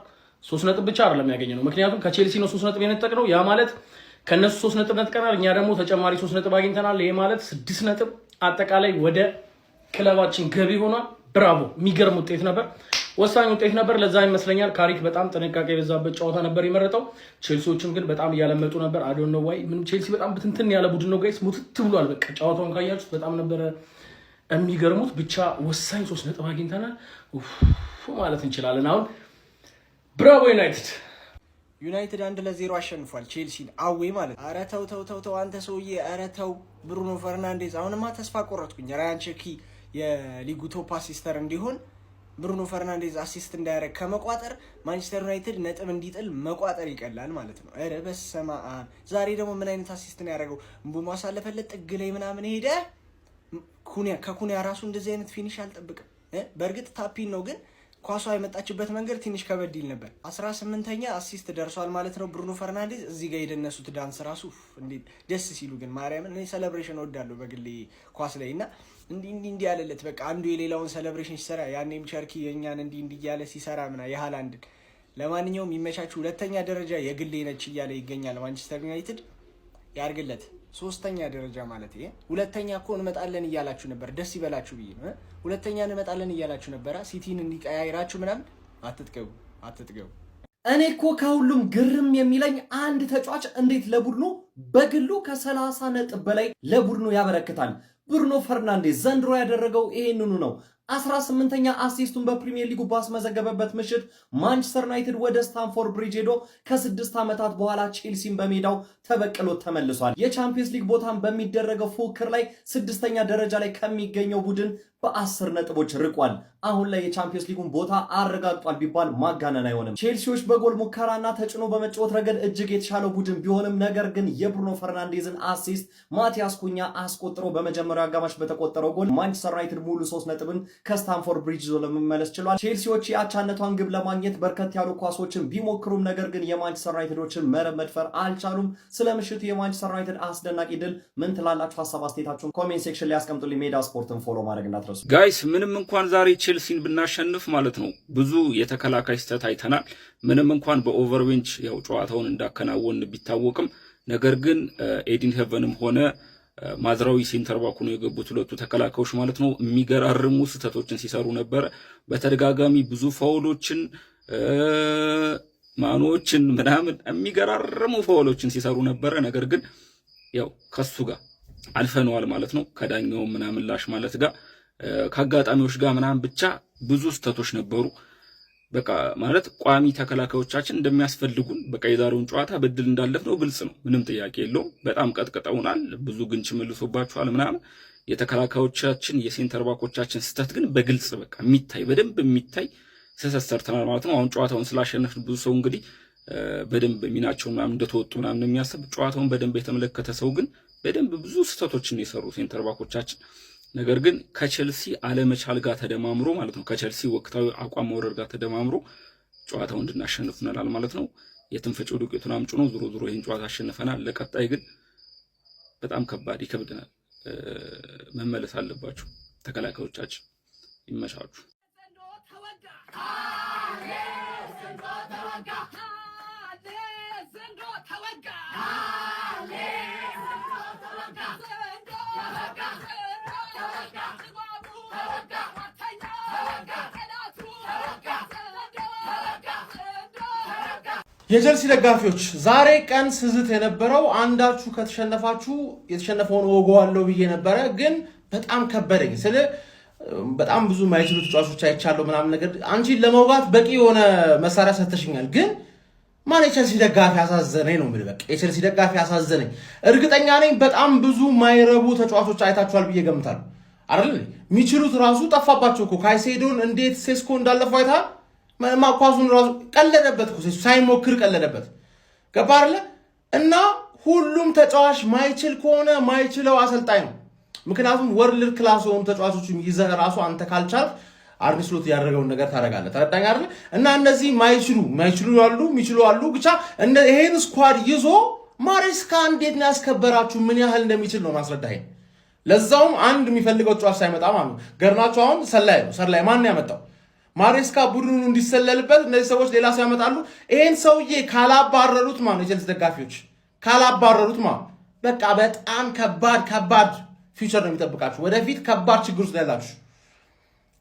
3 ነጥብ ብቻ አይደለም ያገኘነው። ምክንያቱም ከቼልሲ ነው 3 ነጥብ የነጠቅነው። ያ ማለት ከነሱ 3 ነጥብ ነጥቀናል፣ እኛ ደግሞ ተጨማሪ 3 ነጥብ አግኝተናል። ይሄ ማለት 6 ነጥብ አጠቃላይ ወደ ክለባችን ገቢ ሆኗል። ብራቮ የሚገርም ውጤት ነበር። ወሳኝ ውጤት ነበር። ለዛ ይመስለኛል ካሪክ በጣም ጥንቃቄ የበዛበት ጨዋታ ነበር የመረጠው። ቼልሲዎችም ግን በጣም እያለመጡ ነበር። አይ ዶንት ኖ ዋይ። ምንም ቼልሲ በጣም ብትንትን ያለ ቡድን ነው ጋይስ። ሙትት ብሏል። በቃ ጨዋታውን ካያችሁት በጣም ነበረ የሚገርሙት። ብቻ ወሳኝ 3 ነጥብ አግኝተናል ማለት እንችላለን። አሁን ብራቮ ዩናይትድ 1-0 አሸንፏል ቼልሲን አዌ ማለት። ኧረ ተው አንተ ሰውዬ፣ ኧረ ተው ብሩኖ ፈርናንዴዝ። አሁንማ ተስፋ ቆረጥኩኝ። ራያን ቸርኪ የሊጉ ቶፕ አሲስተር እንዲሆን ብሩኖ ፈርናንዴዝ አሲስት እንዳያደርግ ከመቋጠር ማንቸስተር ዩናይትድ ነጥብ እንዲጥል መቋጠር ይቀላል ማለት ነው። ኧረ በስመ አብ። ዛሬ ደግሞ ምን አይነት አሲስት ነው ያደረገው? ማሳለፈለት ጥግ ላይ ምናምን ሄደ። ከኩኒያ ራሱ እንደዚህ አይነት ፊኒሽ አልጠብቅም። በእርግጥ ታፒን ነው፣ ግን ኳሷ የመጣችበት መንገድ ትንሽ ከበድ ይል ነበር። 18ኛ አሲስት ደርሷል ማለት ነው ብሩኖ ፈርናንዴዝ። እዚህ ጋር የደነሱት ዳንስ ራሱ እንዴት ደስ ሲሉ ግን ማርያምን። እኔ ሴሌብሬሽን እወዳለሁ በግሌ ኳስ ላይ እና እንዲህ ያለለት በቃ አንዱ የሌላውን ሴሌብሬሽን ሲሰራ፣ ያኔም ቸርኪ የኛን እንዲህ እያለ ሲሰራ ምና የሃላንድን። ለማንኛውም ይመቻችሁ። 2ኛ ደረጃ የግሌ ነች እያለ ይገኛል ማንቸስተር ዩናይትድ። ያርግለት። 3ኛ ደረጃ ማለት ይሄ 2ኛ እኮ እንመጣለን እያላችሁ ነበር። ደስ ይበላችሁ ብዬ ነው። 2ኛ እንመጣለን እያላችሁ ነበር። ሲቲን እንዲቀያይራችሁ ምናምን አትጥቀቡ። እኔ እኮ ከሁሉም ግርም የሚለኝ አንድ ተጫዋች እንዴት ለቡድኑ በግሉ ከ30 ነጥብ በላይ ለቡድኑ ያበረክታል። ብሩኖ ፈርናንዴዝ ዘንድሮ ያደረገው ይሄንኑ ነው። 18ኛ አሲስቱን በፕሪሚየር ሊጉ ባስመዘገበበት ምሽት ማንቸስተር ዩናይትድ ወደ ስታንፎርድ ብሪጅ ሄዶ ከ6 ዓመታት በኋላ ቼልሲን በሜዳው ተበቅሎ ተመልሷል። የቻምፒየንስ ሊግ ቦታን በሚደረገው ፉክክር ላይ 6ኛ ደረጃ ላይ ከሚገኘው ቡድን በ10 ነጥቦች ርቋል። አሁን ላይ የቻምፒየንስ ሊጉን ቦታ አረጋግጧል ቢባል ማጋነን አይሆንም። ቼልሲዎች በጎል ሙከራና ተጭኖ በመጫወት ረገድ እጅግ የተሻለው ቡድን ቢሆንም ነገር ግን የብሩኖ ፈርናንዴዝን አሲስት ማቲያስ ኩኛ አስቆጥሮ በመጀመሪያው አጋማሽ በተቆጠረው ጎል ማንቸስተር ዩናይትድ ሙሉ 3 ነጥብን ከስታንፎርድ ብሪጅ ይዞ ለመመለስ ችሏል። ቼልሲዎች የአቻነቷን ግብ ለማግኘት በርከት ያሉ ኳሶችን ቢሞክሩም ነገር ግን የማንቸስተር ዩናይትዶችን መረብ መድፈር አልቻሉም። ስለ ምሽቱ የማንቸስተር ዩናይትድ አስደናቂ ድል ምን ትላላችሁ? ሀሳብ አስተያየታችሁን ኮሜንት ሴክሽን ላይ አስቀምጡልኝ። ሜዳ ስፖርትን ፎሎ ማድረግ እንዳትረሱ ጋይስ። ምንም እንኳን ዛሬ ቼልሲን ብናሸንፍ ማለት ነው ብዙ የተከላካይ ስህተት አይተናል። ምንም እንኳን በኦቨርቤንች ያው ጨዋታውን እንዳከናወን ቢታወቅም ነገር ግን ኤዲን ሄቨንም ሆነ ማዝራዊ ሴንተር ባኩ ነው የገቡት ሁለቱ ተከላካዮች ማለት ነው። የሚገራርሙ ስህተቶችን ሲሰሩ ነበር። በተደጋጋሚ ብዙ ፋውሎችን ማኖችን ምናምን የሚገራርሙ ፋውሎችን ሲሰሩ ነበር። ነገር ግን ያው ከሱ ጋር አልፈነዋል ማለት ነው። ከዳኛው ምናምን ላሽ ማለት ጋር ከአጋጣሚዎች ጋር ምናምን ብቻ ብዙ ስህተቶች ነበሩ። በቃ ማለት ቋሚ ተከላካዮቻችን እንደሚያስፈልጉን በቃ የዛሬውን ጨዋታ በድል እንዳለፍነው ግልጽ ነው። ምንም ጥያቄ የለውም። በጣም ቀጥቅጠውናል። ብዙ ግንች መልሶባቸዋል ምናምን። የተከላካዮቻችን የሴንተር ባኮቻችን ስህተት ግን በግልጽ በቃ የሚታይ በደንብ የሚታይ ስህተት ሰርተናል ማለት ነው። አሁን ጨዋታውን ስላሸነፍን ብዙ ሰው እንግዲህ በደንብ ሚናቸውን ምናምን እንደተወጡ ምናምን የሚያስብ ጨዋታውን በደንብ የተመለከተ ሰው ግን በደንብ ብዙ ስህተቶችን የሰሩ ሴንተር ባኮቻችን ነገር ግን ከቼልሲ አለመቻል ጋር ተደማምሮ ማለት ነው ከቼልሲ ወቅታዊ አቋም መውረድ ጋር ተደማምሮ ጨዋታውን እንድናሸንፍናል ማለት ነው። የትንፈጭው ዱቄቱን አምጪ ነው። ዞሮ ዞሮ ይሄን ጨዋታ አሸንፈናል። ለቀጣይ ግን በጣም ከባድ ይከብደናል። መመለስ አለባችሁ ተከላካዮቻችን። ይመቻችሁ። የቼልሲ ደጋፊዎች ዛሬ ቀን ስዝት የነበረው አንዳችሁ ከተሸነፋችሁ የተሸነፈውን ወገዋለሁ ብዬ ነበረ። ግን በጣም ከበደኝ። በጣም ብዙ ማይችሉ ተጫዋቾች አይቻለሁ ምናምን ነገር አንቺን ለመውጋት በቂ የሆነ መሳሪያ ሰጥተሽኛል። ግን ማን የቼልሲ ደጋፊ አሳዘነኝ ነው የምልህ። በቃ የቼልሲ ደጋፊ አሳዘነኝ። እርግጠኛ ነኝ በጣም ብዙ ማይረቡ ተጫዋቾች አይታችኋል ብዬ ገምታለሁ አይደል? የሚችሉት ራሱ ጠፋባቸው እኮ። ካይሴዶን እንዴት ሴስኮ እንዳለፈው አይተሃል? ማኳዙን ራሱ ቀለደበት እኮ ሳይሞክር ቀለደበት። ገባ አይደለ? እና ሁሉም ተጫዋች ማይችል ከሆነ ማይችለው አሰልጣኝ ነው። ምክንያቱም ወርልድ ክላስ የሆኑ ተጫዋቾችም ይዘህ ራሱ አንተ ካልቻልክ አርነ ስሎት ያደረገውን ነገር ታደርጋለህ። ተረዳኝ አይደል? እና እነዚህ ማይችሉ ያሉ የሚችሉ አሉ። ብቻ ይሄን ስኳድ ይዞ ማሬስካ እንዴት ነው ያስከበራችሁ? ምን ያህል እንደሚችል ነው ማስረዳኝ። ለዛውም አንድ የሚፈልገው ተጫዋች ሳይመጣ ማለት ነው። ገርናቸው አሁን ሰላይ ነው። ሰላይ ማን ያመጣው? ማሬስካ ቡድኑን እንዲሰለልበት እነዚህ ሰዎች ሌላ ሰው ያመጣሉ። ይሄን ሰውዬ ካላባረሩት ማለት የቼልሲ ደጋፊዎች ካላባረሩት ማለት በቃ በጣም ከባድ ፊውቸር ነው የሚጠብቃችሁ። ወደፊት ከባድ ችግር ውስጥ ያላችሁ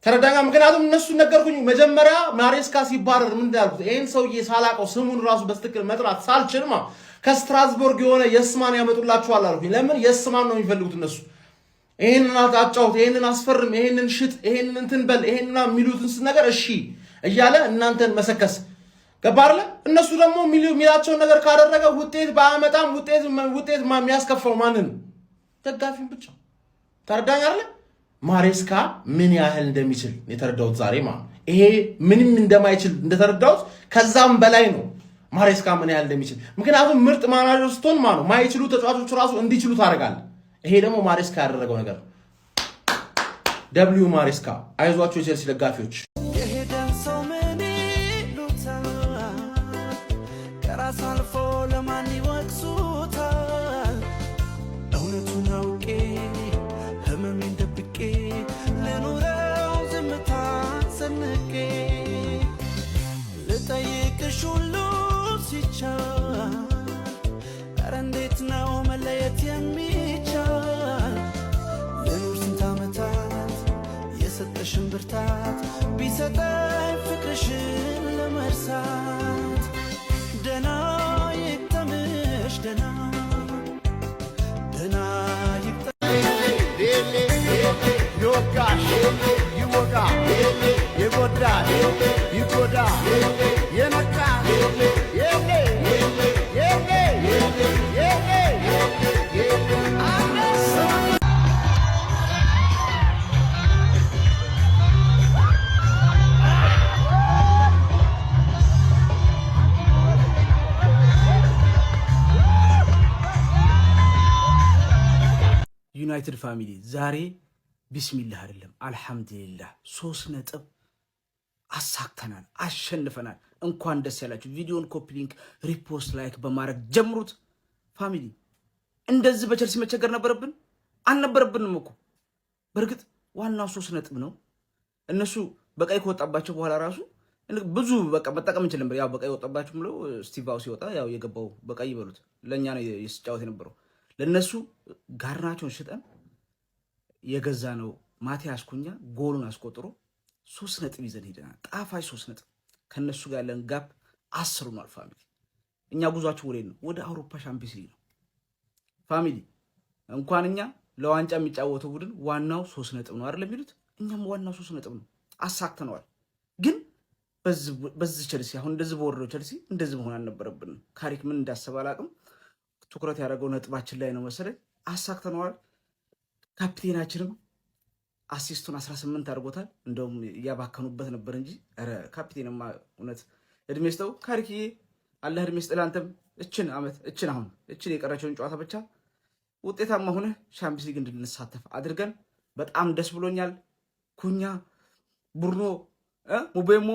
ተረዳኛ። ምክንያቱም እነሱ ነገርኩኝ መጀመሪያ ማሬስካ ሲባረር ምን እንዳልኩት ይሄን ሰውዬ ሳላቀው ስሙን ራሱ በትክክል መጥራት ሳልችል ማለት ከስትራስቦርግ የሆነ የስማን ያመጡላችኋል አልኩኝ። ለምን የስማን ነው የሚፈልጉት እነሱ። ይሄንን አጫውት፣ ይሄንን አስፈርም፣ ይሄንን ሽጥ፣ ይሄንን እንትን በል፣ ይሄንና የሚሉትን ነገር እሺ እያለ እናንተን መሰከስ ገባርለ። እነሱ ደግሞ ሚላቸውን ነገር ካደረገ ውጤት ባያመጣም ውጤት የሚያስከፋው ማንን? ደጋፊውን ብቻ። ተረዳኝ አይደል? ማሬስካ ምን ያህል እንደሚችል የተረዳሁት ዛሬ ማለት ይሄ ምንም እንደማይችል እንደተረዳሁት ከዛም በላይ ነው ማሬስካ ምን ያህል እንደሚችል። ምክንያቱም ምርጥ ማናጀር ስትሆን ማለት ማይችሉ ተጫዋቾች ራሱ እንዲችሉ ታደርጋለህ። ይሄ ደግሞ ማሬስካ ያደረገው ነገር። ደብሊው ማሬስካ። አይዟችሁ የቼልሲ ደጋፊዎች። የሄደን ሰው ምን ይሉታል? ከራስ አልፎ ለማን ይወቅሱታል? እውነቱን አውቄ ህመሜን ደብቄ ልኑረው ዝምታ ሰንቄ ልጠይቅሽ ሁሉ ሲቻል ኧረ እንዴት ነው መለየት የሚቻል? ልኑር ስንት ዓመታት የሰጠሽን ብርታት ቢስ ዩናይትድ ፋሚሊ ዛሬ ቢስሚላህ አይደለም አልহামዱሊላህ 3 ነጥብ አሳክተናል አሸንፈናል እንኳን ደስ ያላችሁ ቪዲዮን ኮፒ ሊንክ ሪፖስት ላይክ በማድረግ ጀምሩት ፋሚሊ እንደዚህ በቸልሲ መቸገር ነበረብን አልነበረብንም እኮ በርግጥ ዋናው 3 ነጥብ ነው እነሱ በቀይ ከወጣባቸው በኋላ ራሱ ብዙ በቃ መጠቀም እንችል ነበር ያው በቀይ ወጣባቸው ብለው ስቲቫው ሲወጣ ያው የገባው በቀይ ይበሉት ለኛ ነው የስጫወት የነበረው ለነሱ ጋርናቸውን ሽጠን የገዛ ነው ማቲያስ ኩኛ ጎሉን አስቆጥሮ 3 ነጥብ ይዘን ሄደናል ጣፋይ 3 ነጥብ ከነሱ ጋር ያለን ጋፕ 10 ሆኗል ፋሚሊ እኛ ጉዟችሁ ወደ አውሮፓ ሻምፒዮንስ ሊግ ነው ፋሚሊ እንኳን እኛ ለዋንጫ የሚጫወተው ቡድን ዋናው 3 ነጥብ ነው አይደል የሚሉት እኛም ዋናው 3 ነጥብ ነው አሳክተነዋል ግን በዚህ ቸልሲ አሁን እንደዚህ በወረደው ቸልሲ እንደዚህ መሆን አልነበረብንም ካሪክ ምን እንዳሰበ አላቅም ትኩረት ያደረገው ነጥባችን ላይ ነው መሰለኝ አሳክተነዋል ካፒቴናችንም አሲስቱን 18 አድርጎታል እንደውም ያባከኑበት ነበር እንጂ አረ ካፒቴንማ እውነት እድሜስተው ካሪክዬ አላህ እድሜስተው አንተም እችን የቀረችውን ጨዋታ ብቻ ውጤታማ ሆነ ሻምፒዮንስ ሊግ እንድንሳተፍ አድርገን በጣም ደስ ብሎኛል ኩኛ ቡርኖ ሙቤሞ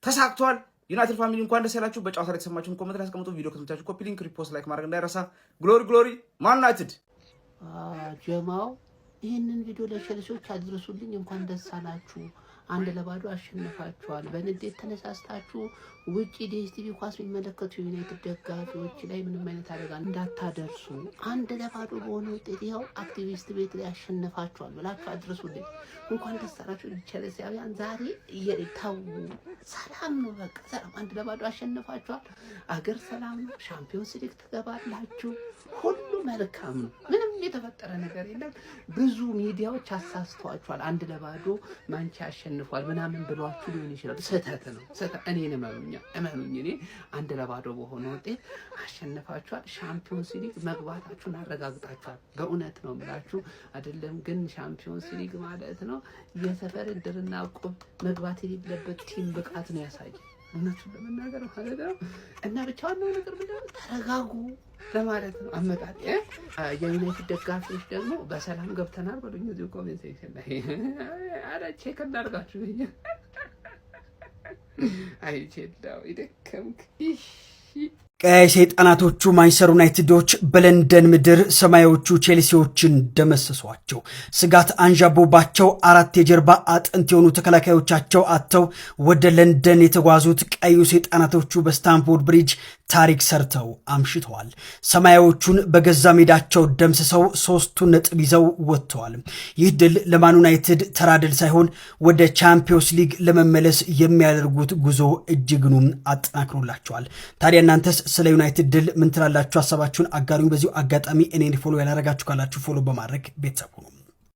ተሳክቷል ዩናይትድ ፋሚሊ እንኳን ደስ ያላችሁ በጨዋታ ላይ ተሰማችሁን ኮሜንት ላይ አስቀምጡ ቪዲዮ ከተመቻችሁ ኮፒ ሊንክ ሪፖስት ላይክ ማድረግ እንዳይረሳ ግሎሪ ማን ዩናይትድ ጀማው ይሄንን ቪዲዮ ለቸልሲዎች አድርሱልኝ እንኳን ደስ አላችሁ 1-2 አሸንፋችኋል በንዴት ተነሳስታችሁ ውጪ ዲኤስቲቪ ኳስ የሚመለከቱ ዩናይትድ ደጋፊዎች ላይ ምንም አይነት አደጋ እንዳታደርሱ 1-2 በሆነ ውጤት ይኸው አክቲቪስት ቤት ላይ አሸንፋችኋል ብላችሁ አድርሱልኝ እንኳን ደስ አላችሁ ቸልሲያውያን ዛሬ የታው ሰላም ነው በቃ ሰላም 1-2 አሸንፋችኋል አገር ሰላም ነው ሻምፒዮንስ ሊግ ትገባላችሁ ሁሉ መልካም ነው ምንም የተፈጠረ ነገር የለም ብዙ ሚዲያዎች አሳስተዋችኋል 1-2 ማንቻ አሸንፏል ምናምን ብሏችሁ ሊሆን ይችላል ስህተት ነው እኔን እመኑኝ እኔ 1-2 በሆነ ውጤት አሸንፋችኋል ሻምፒዮንስ ሊግ መግባታችሁን አረጋግጣችኋል በእውነት ነው የምላችሁ አይደለም ግን ሻምፒዮንስ ሊግ ማለት ነው የሰፈር ድርና ቁብ መግባት የሌለበት ቲም ብቃት ነው ያሳየው እውነቱን ለመናገር ማለት ነው እና ብቻውን ነው ነገር ምንድነው ተረጋጉ ለማለት ነው አመጣጥ የዩናይትድ ደጋፊዎች ደግሞ በሰላም ገብተናል በሉኝ እዚህ ኮሜንት ሴክሽን ላይ አረ ቼክ እናድርጋችሁ አይ ቼዳው ይደከምክ ቀይ ሰይጣናቶቹ ማንቸስተር ዩናይትዶች በለንደን ምድር ሰማያዊዎቹ ቼልሲዎችን ደመሰሷቸው። ስጋት አንዣቦባቸው 4 የጀርባ አጥንት የሆኑ ተከላካዮቻቸው አጥተው ወደ ለንደን የተጓዙት ቀዩ ሰይጣናቶቹ በስታንፎርድ ብሪጅ ታሪክ ሰርተው አምሽተዋል። ሰማያዊዎቹን በገዛ ሜዳቸው ደምስሰው 3 ነጥብ ይዘው ወጥተዋል። ይህ ድል ለማን ዩናይትድ ተራ ድል ሳይሆን ወደ ቻምፒዮንስ ሊግ ለመመለስ የሚያደርጉት ጉዞ እጅግኑም አጠናክሮላቸዋል። ታዲያ እናንተስ ስለ ዩናይትድ ድል ምን ትላላችሁ? ሐሳባችሁን አጋሩኝ። በዚሁ አጋጣሚ እኔን ፎሎ ያላረጋችሁ ካላችሁ ፎሎ በማድረግ ቤተሰብ ሁኑ።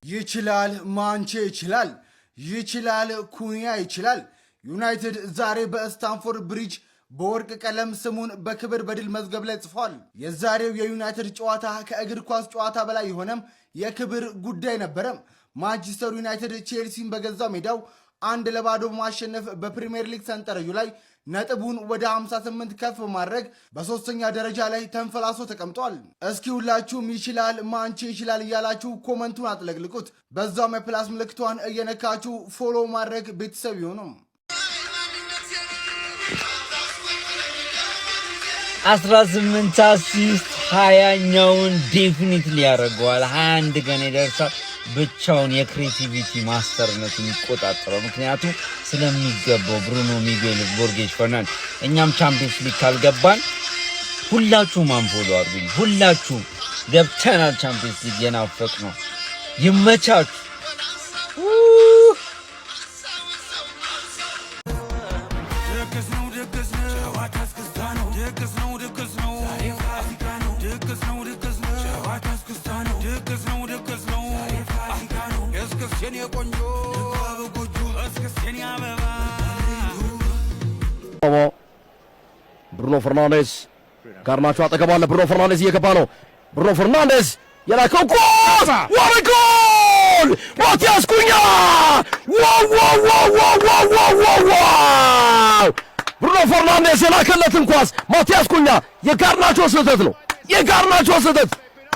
ይችላል ማንቼ ይችላል ኩኒያ ይችላል። ዩናይትድ ዛሬ በስታንፎርድ ብሪጅ በወርቅ ቀለም ስሙን በክብር በድል መዝገብ ላይ ጽፏል። የዛሬው የዩናይትድ ጨዋታ ከእግር ኳስ ጨዋታ በላይ የሆነም የክብር ጉዳይ ነበረም። ማንቸስተር ዩናይትድ ቼልሲን በገዛው ሜዳው 1-2 በማሸነፍ በፕሪሚየር ሊግ ሰንጠረዡ ላይ ነጥቡን ወደ 58 ከፍ በማድረግ በሶስተኛ ደረጃ ላይ ተንፈላሶ ተቀምጧል። እስኪ ሁላችሁም ይችላል ማንቼ ይችላል እያላችሁ ኮመንቱን አጥለቅልቁት። በዛውም የፕላስ ምልክቷን እየነካችሁ ፎሎ ማድረግ ቤተሰብ ይሁኑ። 18 አሲስት 20ኛውን ዴፊኒትሊ ያደርገዋል። 21 ገና ይደርሳል። ብቻውን የክሬቲቪቲ ማስተርነቱን ይቆጣጠረው። ምክንያቱም ስለሚገባው ብሩኖ ሚጌል ቦርጌጅ ፈርናንድ። እኛም ቻምፒየንስ ሊግ ካልገባን ሁላችሁም አንፎሎ አድርጉኝ። ሁላችሁም ገብተናል ቻምፒየንስ ሊግ የናፈቅ ነው። ይመቻችሁ። ብሩኖ ፈርናንዴዝ ጋርናቾ አጠገባለ። ብሩኖ ፈርናንዴዝ እየገባ ነው። ብሩኖ ፈርናንዴዝ የላከው ኳስ ዋው ጎል! ማቲያስ ኩኛ ዋው! ብሩኖ ፈርናንዴዝ የላከለትን ኳስ ማቲያስ ኩኛ የጋርናቾ ስህተት ነው። የጋርናቾ ስህተት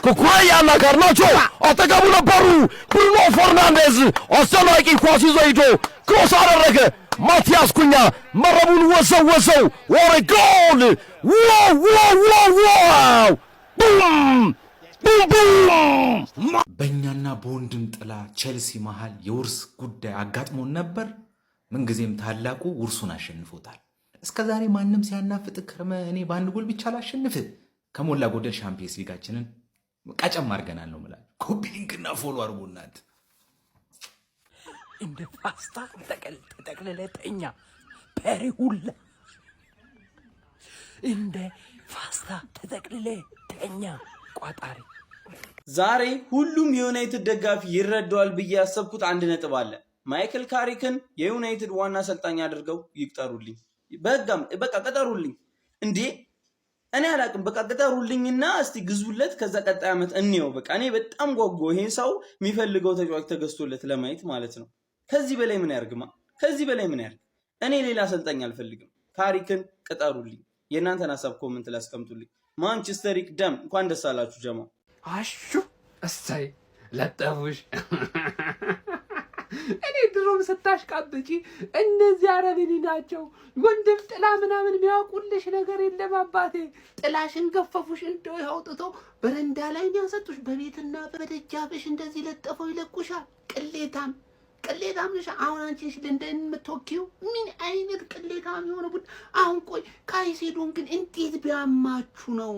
ኩኩሬያና ጋርናቾ አጠገቡ ነበሩ። ብሩኖ ፈርናንዴዝ አስደናቂ ኳስ ይዞ ሄዶ ክሮስ አደረገ። ማቲያስ ኩኛ መረቡን ወዘወዘው። ወረ ጎል! ዋው! ቡም! በእኛና በወንድም ጥላ ቼልሲ መሃል የውርስ ጉዳይ አጋጥሞን ነበር። ምንጊዜም ታላቁ ውርሱን አሸንፎታል። እስከዛሬ ማንም ሲያናፍጥ ከርመ እኔ በአንድ ጎል ብቻ ላሸንፍ ከሞላ ጎደል ሻምፒየንስ ሊጋችንን ቀጨም አድርገናል ነው የምላችሁ። ኮፒ ሊንክና ፎሎ አድርጉ እናንተ። እንደ ፓስታ ተጠቅልለተኛ ፐሪሁላ እንደ ፓስታ ተጠቅልለተኛ ቋጣሪ። ዛሬ ሁሉም የዩናይትድ ደጋፊ ይረዳዋል ብዬ ያሰብኩት አንድ ነጥብ አለ። ማይክል ካሪክን የዩናይትድ ዋና አሰልጣኝ አድርገው ይቅጠሩልኝ። በቃ ቀጠሩልኝ እንዴ! እኔ አላቅም። በቃ ቀጠሩልኝና እስቲ ግዙለት፣ ከዛ ቀጣይ ዓመት እንየው። በቃ እኔ በጣም ጓጓ። ይሄ ሰው የሚፈልገው ተጫዋች ተገዝቶለት ለማየት ማለት ነው። ከዚህ በላይ ምን ያርግማ? ከዚህ በላይ ምን ያርግ? እኔ ሌላ አሰልጣኝ አልፈልግም። ካሪክን ቀጠሩልኝ። የእናንተን ሀሳብ ኮሜንት ላይ አስቀምጡልኝ። ማንቸስተር ይቅደም። እንኳን ደስ አላችሁ ጀማ። አሹ እሰይ ለጠፉሽ። እኔ ድሮም ስታሽቃብጪ እነዚህ አረብኒ ናቸው ወንድም ጥላ ምናምን የሚያውቁልሽ ነገር የለም አባቴ። ጥላሽን ገፈፉሽ እንደው ያውጥተው በረንዳ ላይ ያሰጡሽ፣ በቤትና በደጃፍሽ እንደዚህ ለጠፈው ይለቁሻል። ቅሌታም ነሽ። አሁን አንቺ ለንደን የምትወኪው ምን አይነት ቅሌታም የሆነ ቡድ። አሁን ቆይ ካይሴዶን ግን እንዴት ቢያማችሁ ነው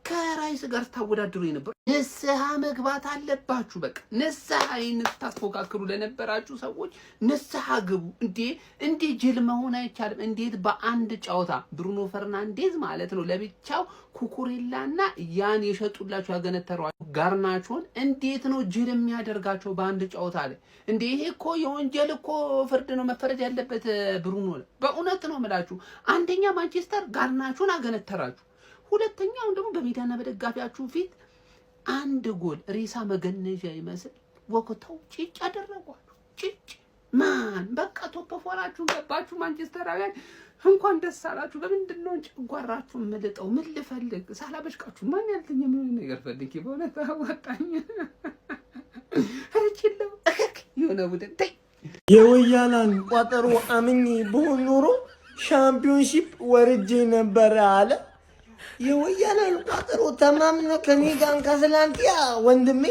ከራይስ ጋር ታወዳድሩ የነበረው? ንስሐ መግባት አለባችሁ። በቃ ንስሐ ታስፎካክሩ ለነበራችሁ ሰዎች ንስሐ ግቡ። እንዴ ጅል መሆን አይቻልም። እንዴት በአንድ ጨዋታ ብሩኖ ፈርናንዴዝ ማለት ነው ለብቻው ኩኩሬላና ያን የሸጡላችሁ ያገነተሯችሁ ጋርናቾን እንዴት ነው ጅል የሚያደርጋቸው በአንድ ጨዋታ ላይ? እንዴ ይሄ እኮ የወንጀል እኮ ፍርድ ነው መፈረድ ያለበት ብሩኖ። በእውነት ነው የምላችሁ። አንደኛ ማንቸስተር ጋርናቾን አገነተራችሁ። ሁለተኛው ደግሞ በሜዳና በደጋፊያችሁ ፊት አንድ ጎል ሬሳ መገነዣ ይመስል ወቅተው ጭጭ አደረጓችሁ። ጭጭ ማን በቃ ቶፕ ፎራችሁ ገባችሁ። ማንቸስተራውያን እንኳን ደስ አላችሁ። በምንድን ነው ጨጓራችሁ መልጠው? ምን ልፈልግ ሳላበሽቃችሁ ማን ያልተኛ ምን ነገር ፈልጊ። በእውነት አዋጣኝ አረችለው የሆነ ቡድን የወያናን ቋጠሮ አምኜ በሆን ኖሮ ሻምፒዮንሺፕ ወርጄ ነበረ አለ። የወያናን ቋጠሮ ተማምነው ከኔ ጋር ከስላንቲያ ወንድሜ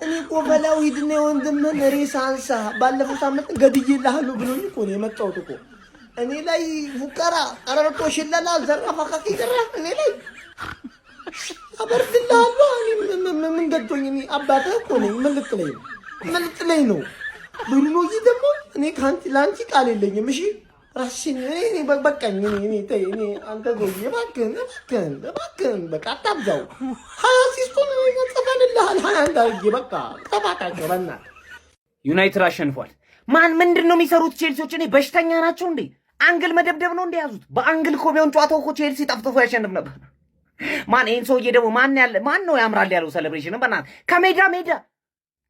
እኔ እኮ በላው ሂድና የወንድምህን ሬሳ አንሳ ባለፈው ሳምንት ገድዬልሃለሁ ብሎኝ እኮ ነው የመጣሁት እኮ። እኔ ላይ ፉከራ ቀረርቶ ሽለላ ዘራፋ ካኪ ዘራፍ እኔ ላይ አበርድልሃለሁ። እኔ ምን ገዶኝ? እኔ አባትህ እኮ ነኝ። ምን ልጥለኝ ነው? ብሩኖዚ ደግሞ እኔ ለአንቺ ቃል የለኝም። እሺ ራስሽን እኔ በቃኝ። እኔ አንተ ጎዬ እባክህን በቃ አታብዛው። 26ቱን ጽፈንልሃል 21 አድርጌ በቃ ጠባቃቸው በእናትህ። ዩናይትድ አሸንፏል። ማን ምንድን ነው የሚሰሩት ቼልሲዎች? እኔ በሽተኛ ናቸው እንዴ? አንግል መደብደብ ነው እንደያዙት። በአንግል እኮ ቢሆን ጨዋታው እኮ ቼልሲ ጠፍጥፎ ያሸንፍ ነበር። ማን ይሄን ሰውዬ ደግሞ ማን ነው ያምራል ያለው ሴሌብሬሽን? በእናትህ ከሜዳ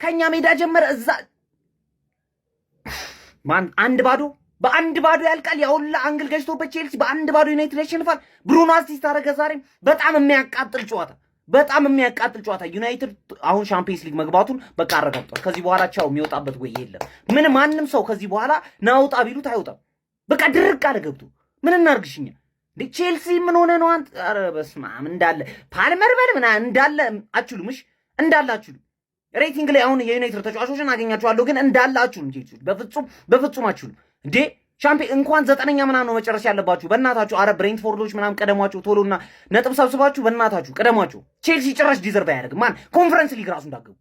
ከኛ ሜዳ ጀመረ እዛ ማን በአንድ ባዶ ያልቃል። ያውላ አንግል ገጭቶበት ቼልሲ በአንድ ባዶ ዩናይትድ ያሸንፋል። ብሩኖ አሲስት አደረገ። ዛሬም በጣም የሚያቃጥል ጨዋታ። ዩናይትድ አሁን ቻምፒየንስ ሊግ መግባቱን በቃ አረጋግጧል። ከዚህ በኋላ ቻው የሚወጣበት ወይ የለም። ማንም ሰው ከዚህ በኋላ ናውጣ ቢሉት አይወጣም። በቃ ድርቅ አለ ገብቶ። ምን እናርግሽኛ እንዴ? ቼልሲ ምን ሆነ ነው አንተ? ኧረ በስመ አብ እንዳለ ፓልመር ምናምን እንዳለ አችሉም። እሺ እንዳለ አችሉም። ሬቲንግ ላይ አሁን የዩናይትድ ተጫዋቾችን አገኛቸዋለሁ ግን እንዳለ አችሉም። ቼልሲ በፍጹም አችሉም እንዴ። ሻምፒዮን እንኳን 9ኛ ምናምን ነው መጨረስ ያለባችሁ በእናታችሁ። አረ ብሬንትፎርዶች ምናምን ቀደሟቸው ቶሎና ነጥብ ሰብስባችሁ በእናታችሁ ቀደሟቸው። ቼልሲ ጭራሽ ዲዘርቭ አያደርግም። ማን ኮንፈረንስ ሊግ ራሱ እንዳገቡ